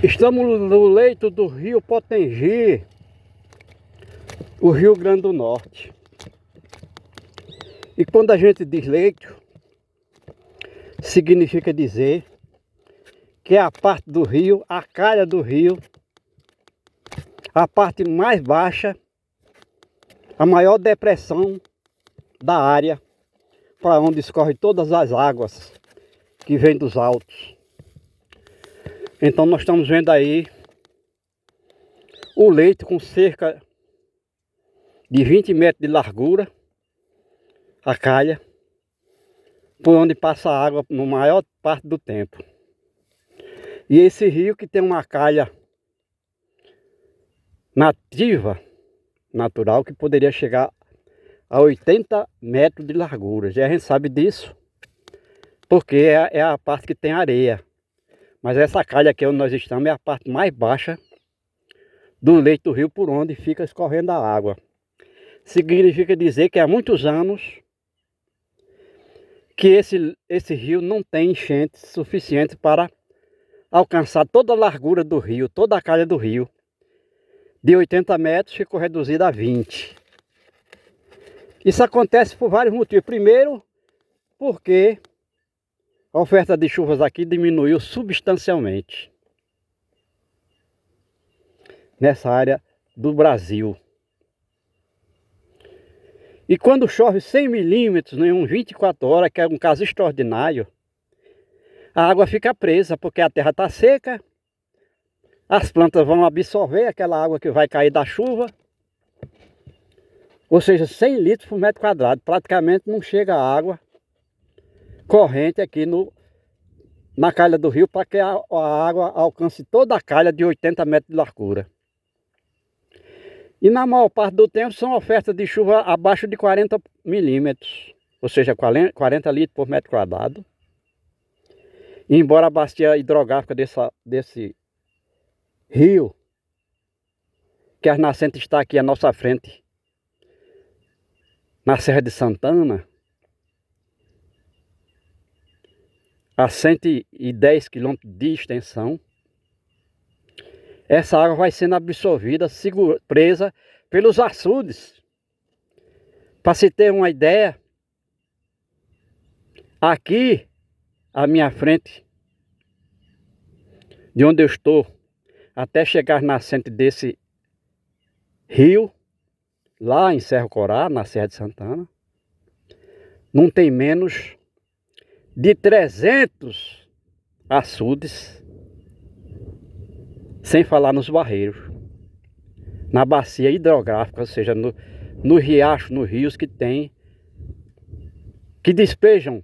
Estamos no leito do rio Potengi, o Rio Grande do Norte. E quando a gente diz leito, significa dizer que é a parte do rio, a calha do rio, a parte mais baixa, a maior depressão da área, para onde escorre todas as águas que vêm dos altos. Então nós estamos vendo aí o leito com cerca de 20 metros de largura, a calha, por onde passa a água na maior parte do tempo. E esse rio que tem uma calha nativa, natural, que poderia chegar a 80 metros de largura. Já a gente sabe disso, porque é a parte que tem areia. Mas essa calha aqui onde nós estamos é a parte mais baixa do leito do rio, por onde fica escorrendo a água. Significa dizer que há muitos anos que esse rio não tem enchente suficiente para alcançar toda a largura do rio, toda a calha do rio. De 80 metros ficou reduzida a 20. Isso acontece por vários motivos. Primeiro, porque a oferta de chuvas aqui diminuiu substancialmente nessa área do Brasil. E quando chove 100 milímetros em 24 horas, que é um caso extraordinário, a água fica presa, porque a terra está seca, as plantas vão absorver aquela água que vai cair da chuva, ou seja, 100 litros por metro quadrado, praticamente não chega a água corrente aqui na calha do rio, para que a água alcance toda a calha de 80 metros de largura. E na maior parte do tempo são ofertas de chuva abaixo de 40 milímetros, ou seja, 40 litros por metro quadrado. E embora a bacia hidrográfica desse rio, que as nascentes está aqui à nossa frente, na Serra de Santana, a 110 quilômetros de extensão, essa água vai sendo absorvida, presa pelos açudes. Para se ter uma ideia, aqui à minha frente, de onde eu estou, até chegar na nascente desse rio, lá em Cerro Corá, na Serra de Santana, não tem menos de 300 açudes, sem falar nos barreiros, na bacia hidrográfica, ou seja, no riacho, nos rios que despejam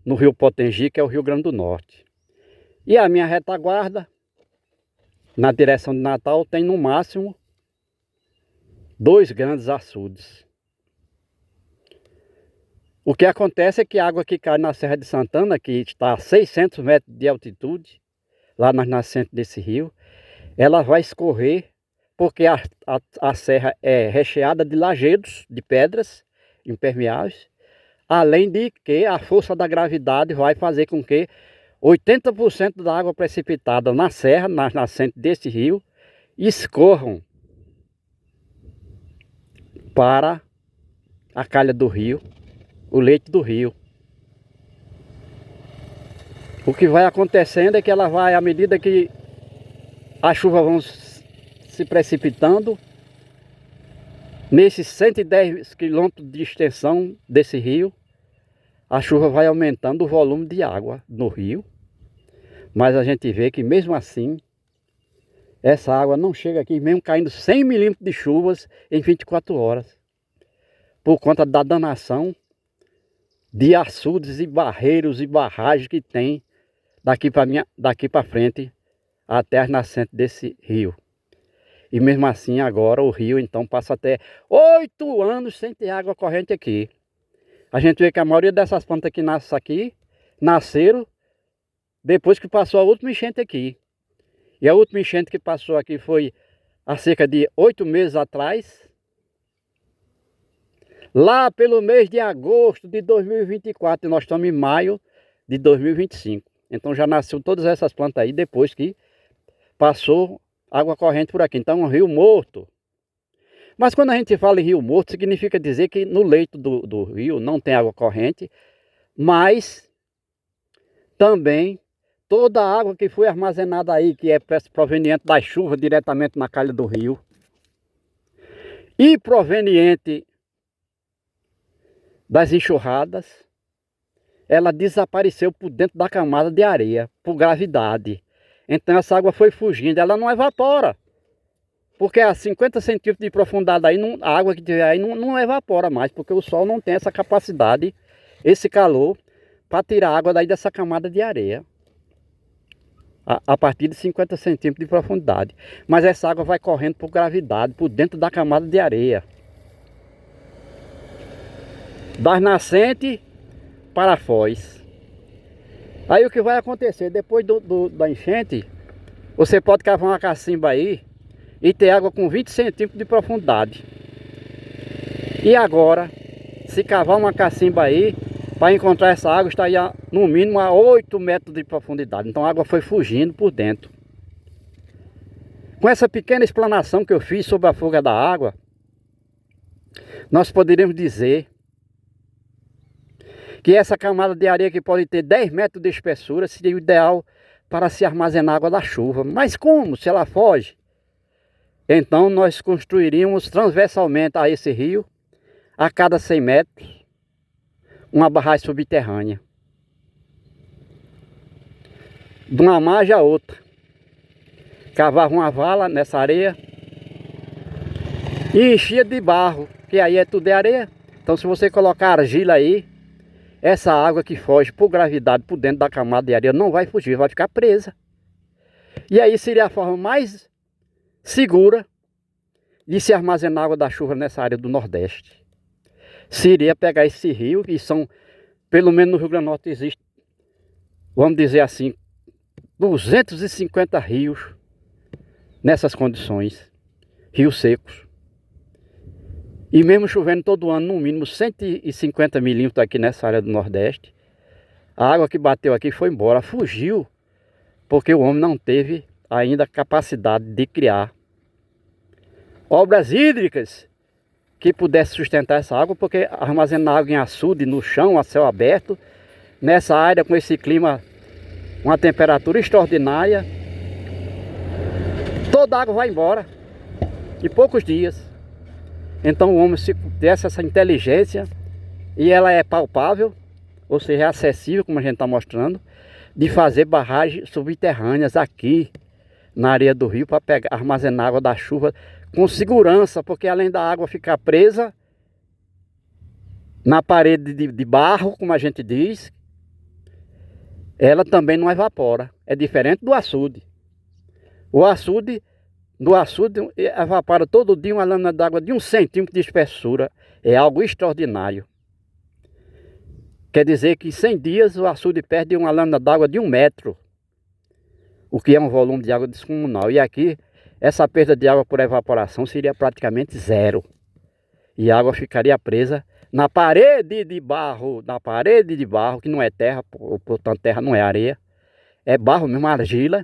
no rio Potengi, que é o Rio Grande do Norte. E a minha retaguarda, na direção de Natal, tem no máximo 2 grandes açudes. O que acontece é que a água que cai na Serra de Santana, que está a 600 metros de altitude, lá nas nascentes desse rio, ela vai escorrer, porque a serra é recheada de lajedos, de pedras impermeáveis, além de que a força da gravidade vai fazer com que 80% da água precipitada na serra, nas nascentes desse rio, escorram para a calha do rio, o leito do rio. O que vai acontecendo é que ela vai, à medida que as chuvas vão se precipitando, nesses 110 quilômetros de extensão desse rio, a chuva vai aumentando o volume de água no rio, mas a gente vê que mesmo assim, essa água não chega aqui, mesmo caindo 100 milímetros de chuvas em 24 horas, por conta da danação de açudes e barreiros e barragens que tem daqui para frente até as nascentes desse rio. E mesmo assim agora o rio então passa até 8 anos sem ter água corrente aqui. A gente vê que a maioria dessas plantas que nascem aqui, nasceram depois que passou a última enchente aqui. E a última enchente que passou aqui foi há cerca de 8 meses atrás, lá pelo mês de agosto de 2024, e nós estamos em maio de 2025. Então já nasceu todas essas plantas aí depois que passou água corrente por aqui. Então é um rio morto. Mas quando a gente fala em rio morto, significa dizer que no leito do rio não tem água corrente, mas também toda a água que foi armazenada aí, que é proveniente das chuvas diretamente na calha do rio, e proveniente das enxurradas, ela desapareceu por dentro da camada de areia, por gravidade. Então essa água foi fugindo, ela não evapora. Porque a 50 centímetros de profundidade aí, a água que tiver aí não evapora mais, porque o sol não tem essa capacidade, esse calor, para tirar a água daí dessa camada de areia. A partir de 50 centímetros de profundidade. Mas essa água vai correndo por gravidade, por dentro da camada de areia. Das nascentes para a foz. Aí o que vai acontecer? Depois da enchente, você pode cavar uma cacimba aí e ter água com 20 centímetros de profundidade. E agora, se cavar uma cacimba aí, para encontrar essa água, estaria no mínimo a 8 metros de profundidade. Então a água foi fugindo por dentro. Com essa pequena explanação que eu fiz sobre a fuga da água, nós poderíamos dizer que essa camada de areia que pode ter 10 metros de espessura seria o ideal para se armazenar água da chuva. Mas como? Se ela foge? Então nós construiríamos transversalmente a esse rio, a cada 100 metros, uma barragem subterrânea. De uma margem a outra. Cavava uma vala nessa areia e enchia de barro, que aí é tudo de areia. Então se você colocar argila aí, essa água que foge por gravidade por dentro da camada de areia não vai fugir, vai ficar presa. E aí seria a forma mais segura de se armazenar água da chuva nessa área do Nordeste. Seria pegar esse rio, que são, pelo menos no Rio Grande do Norte existe, vamos dizer assim, 250 rios nessas condições, rios secos. E mesmo chovendo todo ano, no mínimo 150 milímetros aqui nessa área do Nordeste, a água que bateu aqui foi embora, fugiu, porque o homem não teve ainda capacidade de criar obras hídricas que pudesse sustentar essa água, porque armazenar água em açude, no chão, a céu aberto, nessa área com esse clima, uma temperatura extraordinária, toda a água vai embora em poucos dias. Então o homem, se tivesse essa inteligência, e ela é palpável, ou seja, é acessível, como a gente está mostrando, de fazer barragens subterrâneas aqui na areia do rio para armazenar água da chuva com segurança, porque além da água ficar presa na parede de barro, como a gente diz, ela também não evapora. É diferente do açude. O açude, no açude evapora todo dia uma lâmina d'água de 1 centímetro de espessura. É algo extraordinário. Quer dizer que em 100 dias o açude perde uma lâmina d'água de 1 metro. O que é um volume de água descomunal. E aqui, essa perda de água por evaporação seria praticamente zero. E a água ficaria presa na parede de barro, que não é terra, portanto terra não é areia. É barro mesmo, argila,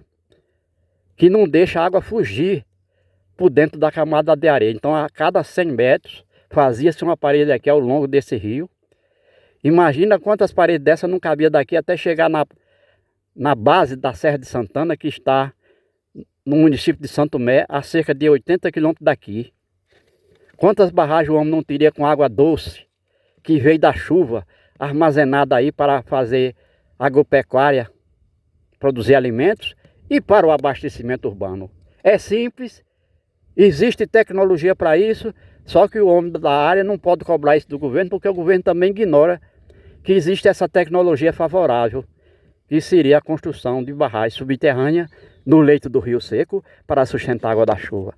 que não deixa a água fugir por dentro da camada de areia. Então a cada 100 metros fazia-se uma parede aqui ao longo desse rio. Imagina quantas paredes dessas não cabia daqui até chegar na base da Serra de Santana, que está no município de Santo Tomé, a cerca de 80 quilômetros daqui. Quantas barragens o homem não teria com água doce, que veio da chuva, armazenada aí para fazer agropecuária, produzir alimentos e para o abastecimento urbano. É simples, existe tecnologia para isso, só que o homem da área não pode cobrar isso do governo, porque o governo também ignora que existe essa tecnologia favorável, que seria a construção de barragens subterrâneas no leito do rio seco para sustentar a água da chuva.